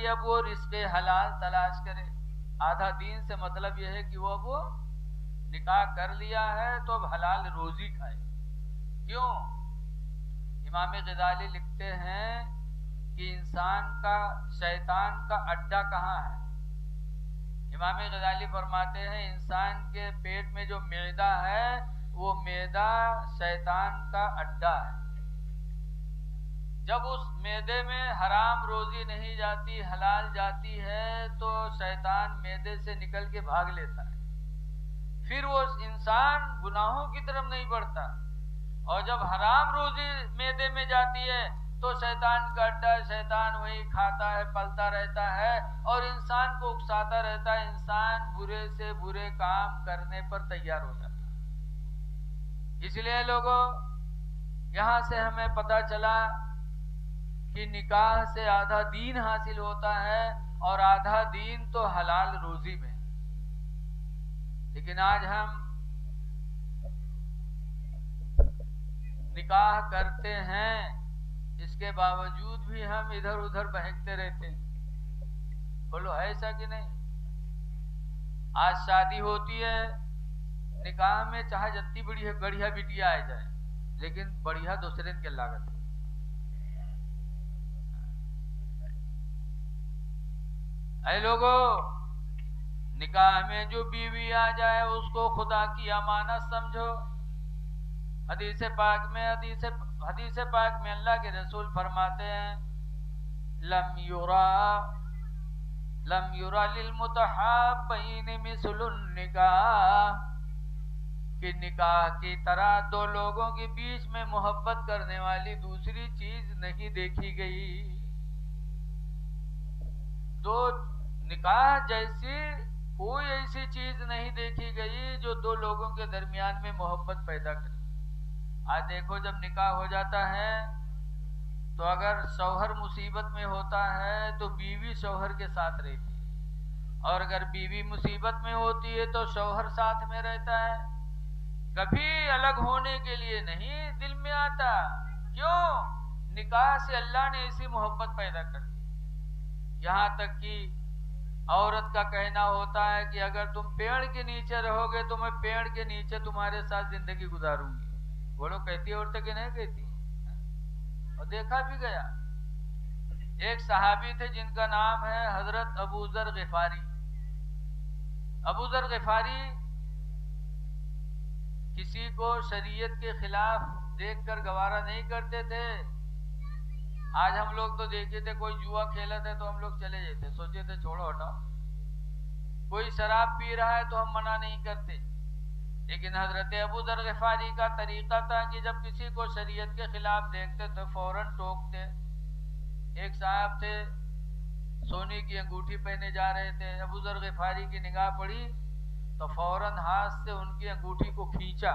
کہ اب وہ رزق حلال تلاش کرے. آدھا دین سے مطلب یہ ہے کہ وہ اب نکاح کر لیا ہے تو اب حلال روزی کھائے. کیوں؟ امام غزالی لکھتے ہیں کہ انسان کا شیطان کا اڈا کہاں ہے؟ امام غزالی فرماتے ہیں انسان کے پیٹ میں جو معدہ ہے وہ معدہ شیطان کا اڈا ہے. جب اس معدے میں حرام روزی نہیں جاتی حلال جاتی ہے تو شیطان معدے سے نکل کے بھاگ لیتا ہے. پھر وہ انسان گناہوں کی طرف نہیں بڑھتا. اور جب حرام روزی معدے میں جاتی ہے تو شیطان کا اڈا، شیطان وہی کھاتا ہے پلتا رہتا ہے اور انسان کو اکساتا رہتا ہے. انسان برے سے برے کام کرنے پر تیار ہو جاتا ہے. اس لیے لوگوں یہاں سے ہمیں پتہ چلا کہ نکاح سے آدھا دین حاصل ہوتا ہے اور آدھا دین تو حلال روزی میں. لیکن آج ہم نکاح کرتے ہیں اس کے باوجود بھی ہم ادھر ادھر بہکتے رہتے ہیں. بولو ہے ایسا کہ نہیں؟ آج شادی ہوتی ہے نکاح میں چاہے جتنی بڑھیا بٹیا آ جائے لیکن بڑھیا دوسرے کے لاگت. اے لوگوں نکاح میں جو بیوی آ جائے اس کو خدا کی امانت سمجھو. حدیث پاک میں اللہ کے رسول فرماتے ہیں لم یرا للمتحابین مثل النکاح، کہ نکاح کی طرح دو لوگوں کے بیچ میں محبت کرنے والی دوسری چیز نہیں دیکھی گئی. دو نکاح جیسی کوئی ایسی چیز نہیں دیکھی گئی جو دو لوگوں کے درمیان میں محبت پیدا کرے. آج دیکھو جب نکاح ہو جاتا ہے تو اگر شوہر مصیبت میں ہوتا ہے تو بیوی شوہر کے ساتھ رہتی ہے اور اگر بیوی مصیبت میں ہوتی ہے تو شوہر ساتھ میں رہتا ہے. کبھی الگ ہونے کے لیے نہیں دل میں آتا. کیوں؟ نکاح سے اللہ نے ایسی محبت پیدا کر دی. یہاں تک کہ عورت کا کہنا ہوتا ہے کہ اگر تم پیڑ کے نیچے رہو گے تو میں پیڑ کے نیچے تمہارے ساتھ زندگی گزاروں گی. بولو کہتی عورتیں کہ نہیں کہتی؟ اور دیکھا بھی گیا. ایک صحابی تھے جن کا نام ہے حضرت ابو ذر غفاری. ابو ذر غفاری کسی کو شریعت کے خلاف دیکھ کر گوارا نہیں کرتے تھے. آج ہم لوگ تو دیکھتے تھے کوئی جوا کھیلا تھے تو ہم لوگ چلے جاتے، سوچے تھے چھوڑو ہٹاؤ. کوئی شراب پی رہا ہے تو ہم منع نہیں کرتے. لیکن حضرت ابو ذر غفاری کا طریقہ تھا کہ جب کسی کو شریعت کے خلاف دیکھتے تو فوراً ٹوکتے. ایک صاحب تھے سونے کی انگوٹھی پہنے جا رہے تھے. ابو ذر غفاری کی نگاہ پڑی تو فوراً ہاتھ سے ان کی انگوٹھی کو کھینچا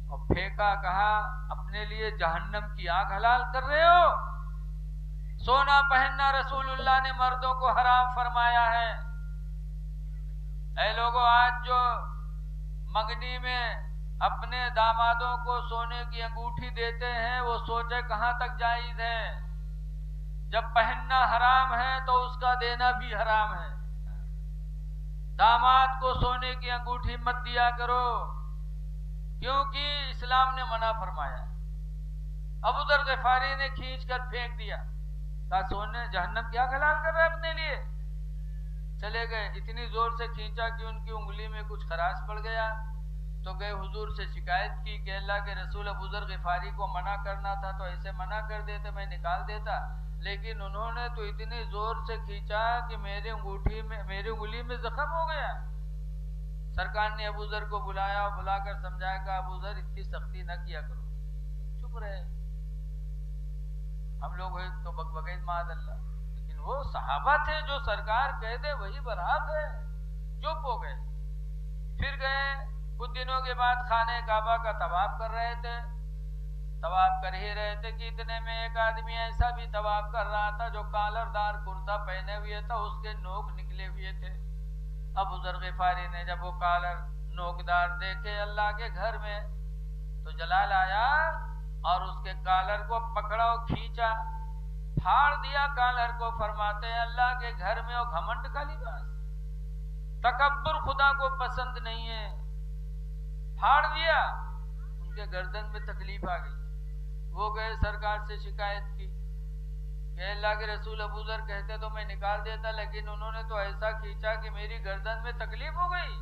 اور پھینکا. کہا اپنے لیے جہنم کی آگ حلال کر رہے ہو؟ سونا پہننا رسول اللہ نے مردوں کو حرام فرمایا ہے. اے لوگوں آج جو منگنی میں اپنے دامادوں کو سونے کی انگوٹھی دیتے ہیں وہ سوچے کہاں تک جائز ہے. جب پہننا حرام ہے تو اس کا دینا بھی حرام ہے. داماد کو سونے کی انگوٹھی مت دیا کرو کیونکہ اسلام نے منع فرمایا. ابو ذر غفاری نے کھینچ کر پھینک دیا. کہا سونے جہنم کیا حلال کر رہا ہے اپنے لیے. چلے گئے. اتنی زور سے کھینچا کہ ان کی انگلی میں کچھ خراش پڑ گیا تو گئے حضور سے شکایت کی کہ اللہ کے رسول ابو ذر غفاری کو منع کرنا تھا تو ایسے منع کر دیتے میں نکال دیتا، لیکن انہوں نے تو اتنی زور سے کھینچا کہ میری انگلی میں زخم ہو گیا. سرکار نے ابو ذر کو بلایا اور بلا کر سمجھایا کہ ابو ذر اتنی سختی نہ کیا کرو. چپ رہے. ہم لوگ ہوئے تو بگبگید معاذ اللہ. لیکن وہ صحابہ تھے جو سرکار کہہ دے وہی برحق ہے. چپ ہو گئے. پھر گئے. کچھ دنوں کے بعد خانہ کعبہ کا طواف کر رہے تھے. طواف کر ہی رہے تھے کہ اتنے میں ایک آدمی ایسا بھی طواف کر رہا تھا جو کالر دار کرتا پہنے ہوئے تھا، اس کے نوک نکلے ہوئے تھے. ابو ذر غفاری نے جب وہ کالر نوکدار دیکھے اللہ کے گھر میں تو جلال آیا اور اس کے کالر کو پکڑا اور کھینچا. پھاڑ دیا کالر کو. فرماتے ہیں اللہ کے گھر میں وہ گھمنڈ کا لباس, تکبر خدا کو پسند نہیں ہے. پھاڑ دیا. ان کے گردن میں تکلیف آ گئی. وہ گئے سرکار سے شکایت کی کہ اللہ کے رسول ابو ذر کہتے تو میں نکال دیتا, لیکن انہوں نے تو ایسا کھینچا کہ میری گردن میں تکلیف ہو گئی.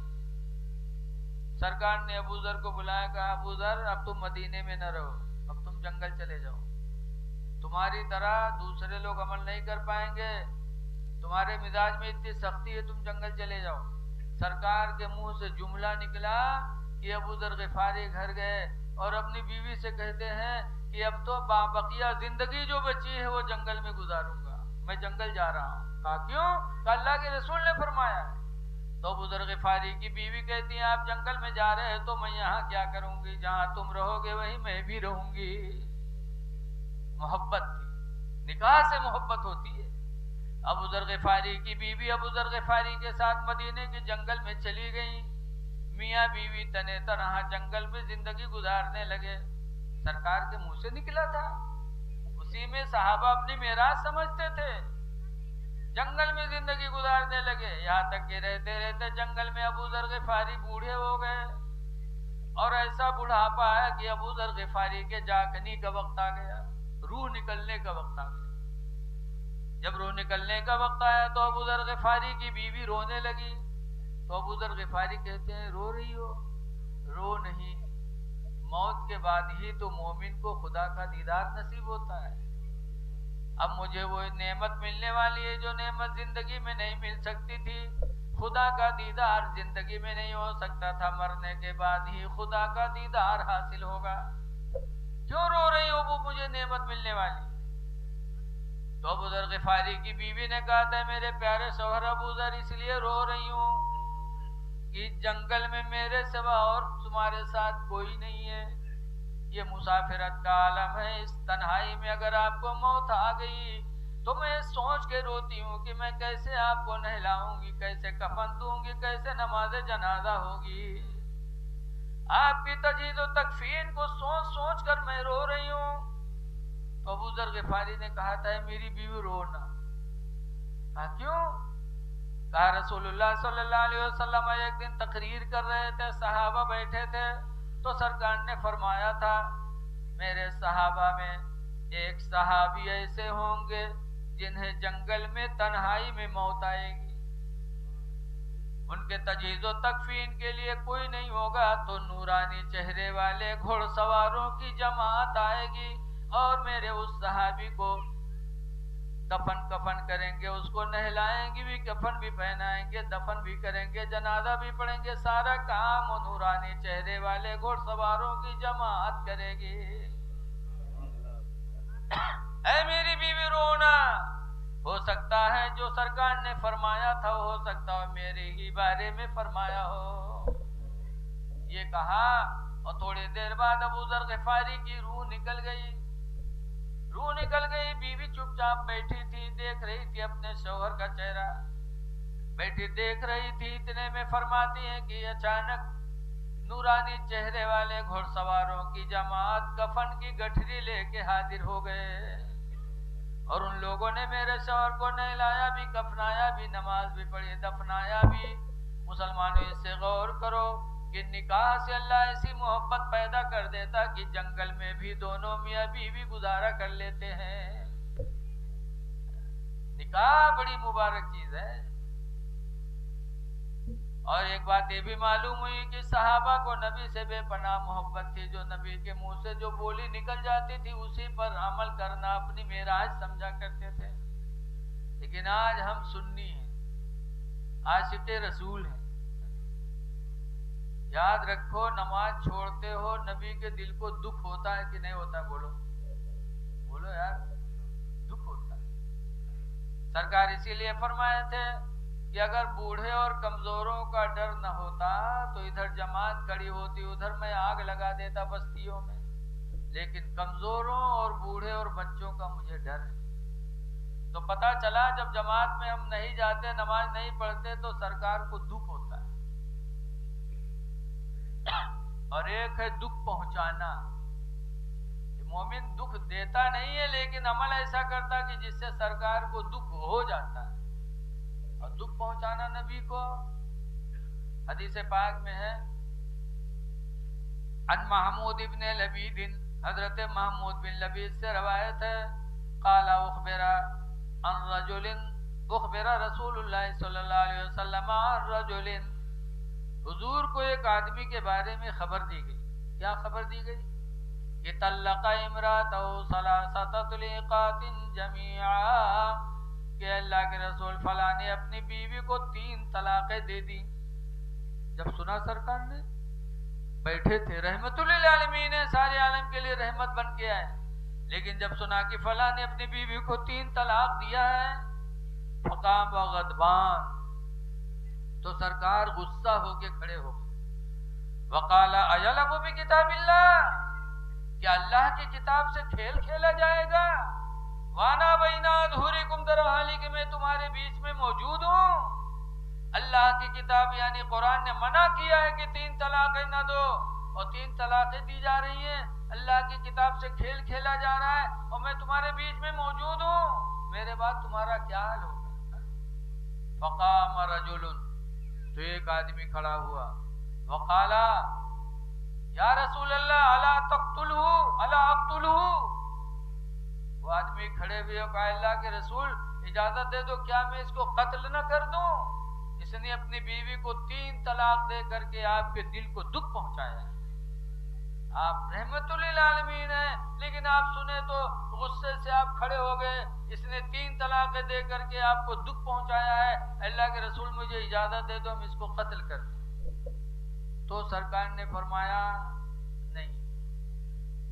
سرکار نے ابو ذر کو بلایا, کہا ابو ذر اب تم مدینے میں نہ رہو, اب تم جنگل چلے جاؤ. تمہاری طرح دوسرے لوگ عمل نہیں کر پائیں گے, تمہارے مزاج میں اتنی سختی ہے, تم جنگل چلے جاؤ. سرکار کے منہ سے جملہ نکلا کہ ابو ذر غفاری گھر گئے اور اپنی بیوی سے کہتے ہیں کہ اب تو بقیہ زندگی جو بچی ہے وہ جنگل میں گزاروں گا, میں جنگل جا رہا ہوں. کہا کیوں؟ کہ اللہ کے رسول نے فرمایا ہے. تو ابو ذر غفاری کی بیوی کہتی ہیں آپ جنگل میں جا رہے ہیں تو میں یہاں کیا کروں گی, جہاں تم رہو گے وہیں میں بھی رہوں گی. محبت تھی, نکاح سے محبت ہوتی ہے. ابو ذر غفاری کی بیوی ابو ذر غفاری کے ساتھ مدینے کے جنگل میں چلی گئی. میاں بیوی تنے تنہا جنگل میں زندگی گزارنے لگے. سرکار کے منہ سے نکلا تھا, اسی میں صحابہ اپنی میراث سمجھتے تھے. جنگل میں زندگی گزارنے لگے, یہاں تک کہ رہتے رہتے جنگل میں ابو ذر غفاری بوڑھے ہو گئے اور ایسا بڑھاپا آیا کہ ابو ذر غفاری کے جاگنے کا وقت آ گیا, روح نکلنے کا وقت آ گیا. جب روح نکلنے کا وقت آیا تو ابو ذر غفاری کی بیوی رونے لگی. تو ابو ذر غفاری کہتے ہیں رو رہی ہو؟ رو نہیں, موت کے بعد ہی تو مومن کو خدا کا دیدار نصیب ہوتا ہے. اب مجھے وہ نعمت ملنے والی ہے جو نعمت زندگی میں نہیں مل سکتی تھی. خدا کا دیدار زندگی میں نہیں ہو سکتا تھا, مرنے کے بعد ہی خدا کا دیدار حاصل ہوگا. کیوں رو رہی ہو؟ وہ مجھے نعمت ملنے والی. تو ابو ذر غفاری کی بیوی نے کہا تھا میرے پیارے شوہر ابو ذر اس لیے رو رہی ہوں کہ جنگل میں میرے سوا اور تمہارے ساتھ کوئی نہیں ہے. یہ مسافرت کا عالم ہے, اس تنہائی میں اگر آپ کو موت آ گئی تو میں سوچ کے روتی ہوں کہ میں کیسے آپ کو نہلاؤں گی, کیسے کفن دوں گی, کیسے نماز جنازہ ہوگی. آپ کی تجہیز و تکفین کو سوچ سوچ کر میں رو رہی ہوں. تو ابو ذر غفاری نے کہا تھا میری بیوی رونا. کہا کیوں؟ کہا رسول اللہ صلی اللہ علیہ وسلم ایک دن تقریر کر رہے تھے, صحابہ بیٹھے تھے, تو سرکار نے فرمایا تھا میرے صحابہ میں ایک صحابی ایسے ہوں گے جنہیں جنگل میں تنہائی میں موت آئے گی, ان کے تجہیز و تکفین کے لیے کوئی نہیں ہوگا تو نورانی چہرے والے گھوڑ سواروں کی جماعت آئے گی اور میرے اس صحابی کو دفن کفن کریں گے, اس کو نہلائیں گے بھی, کفن بھی پہنائیں گے, دفن بھی کریں گے, جنازہ بھی پڑھیں گے, سارا کام وہ نورانی چہرے والے گھوڑ سواروں کی جماعت کرے گی. اے میری بیوی رونا, ہو سکتا ہے جو سرکار نے فرمایا تھا ہو سکتا ہے میرے ہی بارے میں فرمایا ہو. یہ کہا اور تھوڑی دیر بعد ابو ذر غفاری کی روح نکل گئی. روح نکل گئی. بیوی چپ چاپ بیٹھی تھی, دیکھ رہی تھی اپنے شوہر کا چہرہ, بیٹھی دیکھ رہی تھی. اتنے میں فرماتی ہیں کہ اچانک نورانی چہرے والے گھوڑ سواروں کی جماعت کفن کی گٹھری لے کے حاضر ہو گئے اور ان لوگوں نے میرے شوہر کو نہلایا بھی, کفنایا بھی, نماز بھی پڑھی, دفنایا بھی. مسلمانوں اس سے غور کرو کہ نکاح سے اللہ ایسی محبت پیدا کر دیتا کہ جنگل میں بھی دونوں میاں بیوی گزارا کر لیتے ہیں. نکاح بڑی مبارک چیز ہے. اور ایک بات یہ بھی معلوم ہوئی کہ صحابہ کو نبی سے بے پناہ محبت تھی. جو نبی کے منہ سے جو بولی نکل جاتی تھی اسی پر عمل کرنا اپنی معراج سمجھا کرتے تھے. لیکن آج ہم سنی ہیں, عاشق رسول ہیں. یاد رکھو نماز چھوڑتے ہو نبی کے دل کو دکھ ہوتا ہے کہ نہیں ہوتا؟ بولو بولو یار, دکھ ہوتا ہے. سرکار اسی لیے فرمائے تھے کہ اگر بوڑھے اور کمزوروں کا ڈر نہ ہوتا تو ادھر جماعت کھڑی ہوتی, ادھر میں آگ لگا دیتا بستیوں میں. لیکن کمزوروں اور بوڑھے اور بچوں کا مجھے ڈر ہے. تو پتہ چلا جب جماعت میں ہم نہیں جاتے, نماز نہیں پڑھتے تو سرکار کو دکھ ہوتا ہے. اور ایک ہے دکھ پہنچانا, مومن دکھ دیتا نہیں ہے لیکن عمل ایسا کرتا کہ جس سے سرکار کو دکھ ہو جاتا ہے، اور دکھ پہنچانا نبی کو حدیث پاک میں ہے ان محمود ابن لبید، حضرت محمود بن لبید سے روایت ہے، قال اخبر عن رجل اخبر رسول اللہ صلی اللہ علیہ وسلم عن رجل، حضور کو ایک آدمی کے بارے میں خبر دی گئی. کیا خبر دی گئی؟ کہ طلق امرأته ثلاث طلقات جميعا، کہ اللہ کے رسول فلاں نے اپنی بیوی کو 3 طلاقیں دے دی. جب سنا سرکار نے بیٹھے تھے، رحمت للعالمین ہے، سارے عالم کے لیے رحمت بن کے آئے، لیکن جب سنا کہ فلاں نے اپنی بیوی کو 3 طلاق دیا ہے، فقام و غضبان، تو سرکار غصہ ہو کے کھڑے ہو گئے. وقال اَيَلَعْبُ بِكِتَابِ اللَّهِ، کیا اللہ کی کتاب سے کھیل کھیلا جائے گا؟ وَأَنَا بَيْنَ أَظْهُرِكُمْ، در حالی کہ میں تمہارے بیچ میں موجود ہوں. اللہ کی کتاب یعنی قرآن نے منع کیا ہے کہ 3 طلاقیں نہ دو، اور 3 طلاقیں دی جا رہی ہیں. اللہ کی کتاب سے کھیل کھیلا جا رہا ہے اور میں تمہارے بیچ میں موجود ہوں، میرے بعد تمہارا کیا حال ہوگا؟ فقام رجل، تو ایک آدمی کھڑا ہوا، وقالا یا رسول اللہ الا تقتلہ الا اقتلہ، وہ آدمی کھڑے ہوئے اور کہا اللہ کے رسول اجازت دے دو، کیا میں اس کو قتل نہ کر دوں؟ اس نے اپنی بیوی کو 3 طلاق دے کر کے آپ کے دل کو دکھ پہنچایا ہے. آپ رحمت للعالمین ہیں، لیکن آپ سنے تو غصے سے آپ کھڑے ہو گئے. اس نے 3 طلاقیں دے کر کے آپ کو دکھ پہنچایا ہے، اللہ کے رسول مجھے اجازت دے دو ہم اس کو قتل کر دیں. تو سرکار نے فرمایا نہیں،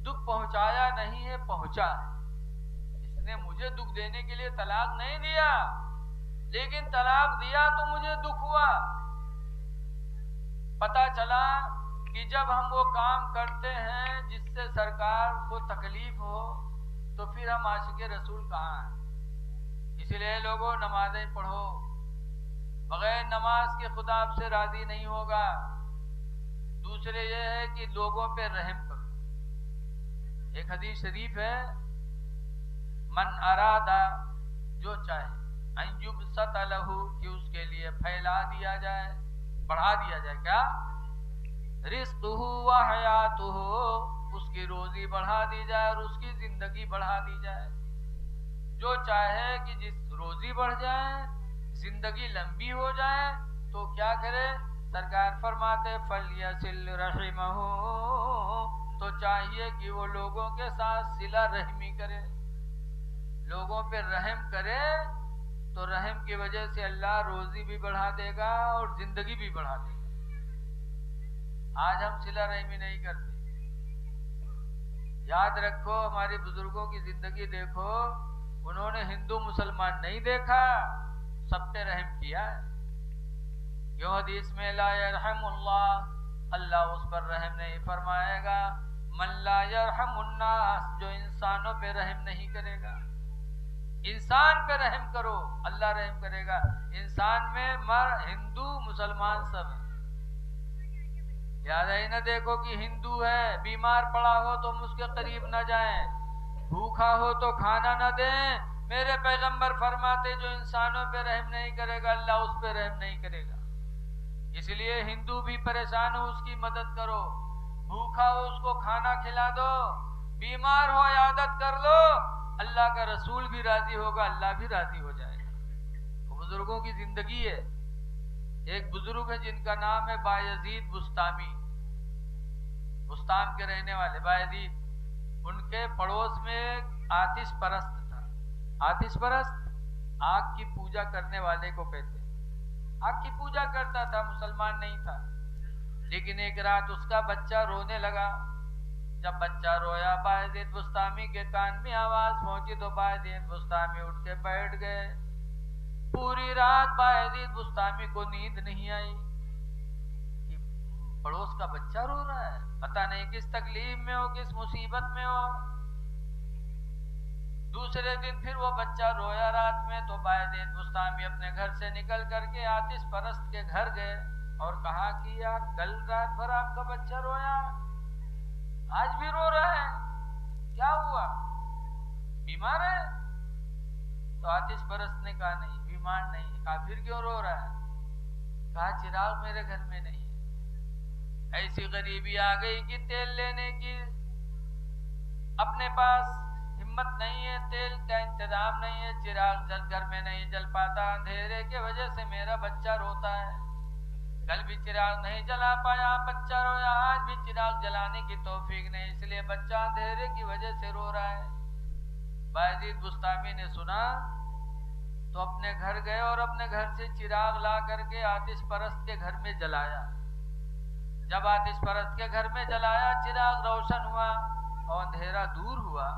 دکھ پہنچایا نہیں ہے، پہنچا ہے. اس نے مجھے دکھ دینے کے لیے طلاق نہیں دیا، لیکن طلاق دیا تو مجھے دکھ ہوا. پتا چلا کہ جب ہم وہ کام کرتے ہیں جس سے سرکار کو تکلیف ہو تو پھر ہم عاشق رسول کہاں ہیں؟ اس لیے لوگوں نمازیں پڑھو، بغیر نماز کے خدا آپ سے راضی نہیں ہوگا. دوسرے یہ ہے کہ لوگوں پہ رحم کرو. ایک حدیث شریف ہے من ارادہ، جو چاہے ان یبسط لہ، کہ اس کے لیے پھیلا دیا جائے، بڑھا دیا جائے. کیا؟ رزقہ و حیاتہ، اس کی روزی بڑھا دی جائے اور اس کی زندگی بڑھا دی جائے. جو چاہے کہ جس روزی بڑھ جائے، زندگی لمبی ہو جائے، تو کیا کرے؟ سرکار فرماتے فلیصل رحمہ، تو چاہیے کہ وہ لوگوں کے ساتھ صلہ رحمی کرے، لوگوں پہ رحم کرے، تو رحم کی وجہ سے اللہ روزی بھی بڑھا دے گا اور زندگی بھی بڑھا دے گا. آج ہم صلہ رحمی نہیں کرتے. یاد رکھو ہمارے بزرگوں کی زندگی دیکھو، انہوں نے ہندو مسلمان نہیں دیکھا، سب پہ رحم کیا ہے. کیوں حدیث میں لا یرحم اللہ، اللہ اس پر رحم نہیں فرمائے گا من لا یرحم الناس، جو انسانوں پہ رحم نہیں کرے گا. انسان پہ رحم کرو، اللہ رحم کرے گا. انسان میں ہندو مسلمان سب ہیں. لہٰذا ہی نہ دیکھو کہ ہندو ہے، بیمار پڑا ہو تو ہم اس کے قریب نہ جائیں، بھوکا ہو تو کھانا نہ دیں. میرے پیغمبر فرماتے جو انسانوں پہ رحم نہیں کرے گا اللہ اس پہ رحم نہیں کرے گا. اس لیے ہندو بھی پریشان ہو اس کی مدد کرو، بھوکا ہو اس کو کھانا کھلا دو، بیمار ہو عیادت کر لو. اللہ کا رسول بھی راضی ہوگا، اللہ بھی راضی ہو جائے گا. وہ بزرگوں کی زندگی ہے. ایک بزرگ ہے جن کا نام ہے بایزید بستامی، بستام کے رہنے والے بایزید. ان کے پڑوس میں ایک آتش پرست تھا. آتش پرست آگ کی پوجا کرنے والے کو کہتے ہیں. آگ کی پوجا کرتا تھا، مسلمان نہیں تھا. لیکن ایک رات اس کا بچہ رونے لگا. جب بچہ رویا بایزید بستامی کے کان میں آواز پہنچی تو بایزید بستامی اٹھ کے بیٹھ گئے. پوری رات بایزید بستامی کو نیند نہیں آئی کہ پڑوس کا بچہ رو رہا ہے، پتہ نہیں کس تکلیف میں ہو، کس مصیبت میں ہو. دوسرے دن پھر وہ بچہ رویا رات میں تو بایزید بستامی اپنے گھر سے نکل کر کے آتش پرست کے گھر گئے اور کہا کہ یار کل رات بھر آپ کا بچہ رویا، آج بھی رو رہا ہے، کیا ہوا بیمار ہے؟ تو آتش پرست نے کہا نہیں بیمار نہیں ہے. کہا پھر کیوں رو رہا ہے؟ کہا چراغ میرے گھر میں نہیں ہے. ایسی غریبی آ گئی کہ تیل لینے کی اپنے پاس ہمت نہیں ہے, تیل کا انتظام نہیں ہے, چراغ گھر میں نہیں جل پاتا, اندھیرے کی وجہ سے میرا بچہ روتا ہے. کل بھی چراغ نہیں جلا پایا, بچہ رویا, آج بھی چراغ جلانے کی توفیق نہیں, اس لیے بچہ اندھیرے کی وجہ سے رو رہا ہے. بایزید بسطامی نے سنا تو اپنے گھر گئے اور اپنے گھر سے چراغ لا کر کے آتش پرست کے گھر میں جلایا. جب آتش پرست کے گھر میں جلایا, چراغ روشن ہوا اور اندھیرا دور ہوا,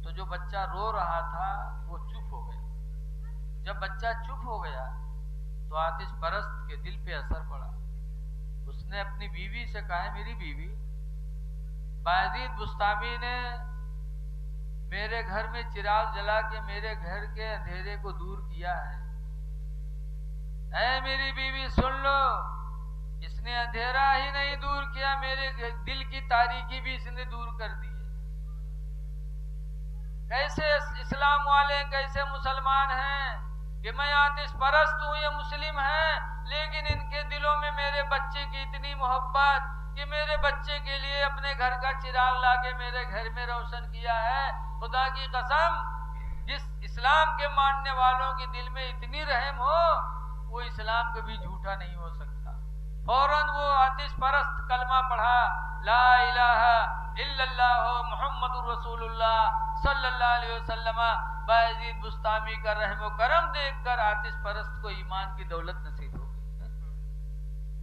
تو جو بچہ رو رہا تھا وہ چپ ہو گیا. جب بچہ چپ ہو گیا تو آتش پرست کے دل پہ اثر پڑا. اس نے اپنی بیوی سے کہا, میری بیوی بایزید بسطامی نے میرے گھر میں چراغ جلا کے میرے گھر کے اندھیرے کو دور کیا ہے. اے میری بیوی سن لو, اس نے اندھیرا ہی نہیں دور کیا, میرے دل کی تاریکی بھی اس نے دور کر دی ہے. کیسے اسلام والے کیسے مسلمان ہیں کہ میں آتش پرست ہوں, یہ مسلم ہیں, لیکن ان کے دلوں میں میرے بچے کی اتنی محبت کہ میرے بچے کے لیے اپنے گھر کا چراغ لا کے میرے گھر میں روشن کیا ہے. خدا کی قسم, جس اسلام کے ماننے والوں کے دل میں اتنی رحم ہو وہ اسلام کبھی جھوٹا نہیں ہو سکتا. فوراً وہ آتش پرست کلمہ پڑھا, لا الہ الا اللہ محمد رسول اللہ صلی اللہ علیہ وسلم. بایزید بسطامی کا رحم و کرم دیکھ کر آتش پرست کو ایمان کی دولت نصیب ہو گئی.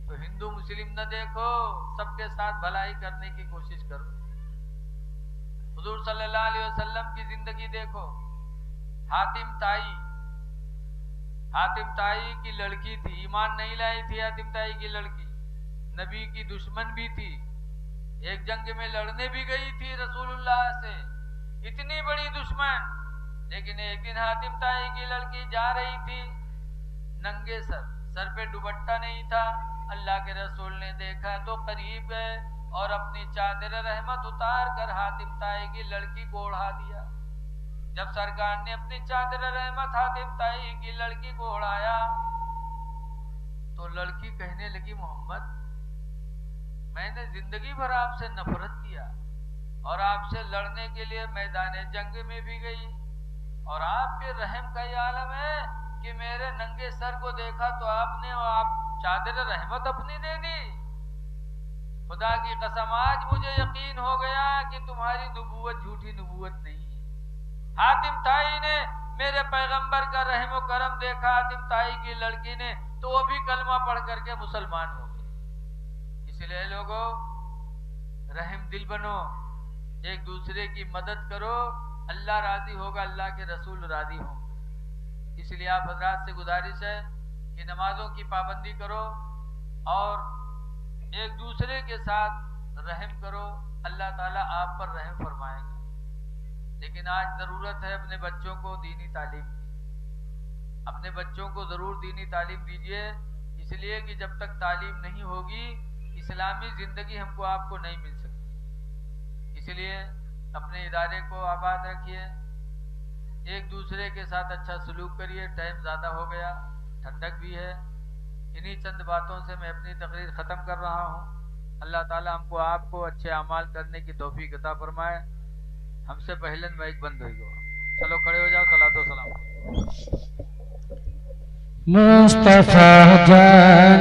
تو ہندو مسلم نہ دیکھو, سب کے ساتھ بھلائی کرنے کی کوشش کرو. حضور صلی اللہ علیہ وسلم کی زندگی دیکھو. حاتم تائی کی لڑکی تھی, ایمان نہیں لائی تھی. حاتم تائی کی لڑکی نبی کی دشمن بھی تھی, ایک جنگ میں لڑنے بھی گئی تھی رسول اللہ سے, اتنی بڑی دشمن. لیکن ایک دن حاتم تائی کی لڑکی جا رہی تھی ننگے سر پہ دوپٹہ نہیں تھا. اللہ کے رسول نے دیکھا تو قریب گئے اور اپنی چادر رحمت اتار کر حاتم تائی کی لڑکی کو اڑا دیا. جب سرکار نے اپنی چادر رحمت حاتم تائی کی لڑکی کو اڑایا تو لڑکی کہنے لگی, محمد میں نے زندگی بھر آپ سے نفرت کیا اور آپ سے لڑنے کے لیے میدان جنگ میں بھی گئی, اور آپ کے رحم کا یہ عالم ہے کہ میرے ننگے سر کو دیکھا تو آپ نے چادر رحمت اپنی دے دی. خدا کی قسم آج مجھے یقین ہو گیا کہ تمہاری نبوت جھوٹی نبوت نہیں ہے. حاتم تائی نے میرے پیغمبر کا رحم و کرم دیکھا, حاتم تائی کی لڑکی نے, تو وہ بھی کلمہ پڑھ کر کے مسلمان ہو گئی. اس لیے لوگوں رحم دل بنو, ایک دوسرے کی مدد کرو, اللہ راضی ہوگا, اللہ کے رسول راضی ہوں گے. اس لیے آپ حضرات سے گزارش ہے کہ نمازوں کی پابندی کرو اور ایک دوسرے کے ساتھ رحم کرو, اللہ تعالیٰ آپ پر رحم فرمائے گا. لیکن آج ضرورت ہے اپنے بچوں کو دینی تعلیم کی. اپنے بچوں کو ضرور دینی تعلیم دیجیے, اس لیے کہ جب تک تعلیم نہیں ہوگی اسلامی زندگی ہم کو آپ کو نہیں مل سکتی. اس لیے اپنے ادارے کو آباد رکھیے, ایک دوسرے کے ساتھ اچھا سلوک کریے. ٹائم زیادہ ہو گیا, ٹھنڈک بھی ہے. انہی چند باتوں سے میں اپنی تقریر ختم کر رہا ہوں. اللہ تعالیٰ ہم کو آپ کو اچھے اعمال کرنے کی توفیق عطا فرمائے. ہم سے پہلے مائک بند ہوئی گا. چلو کھڑے ہو جاؤ, صلاۃ و سلام. مصطفیٰ جان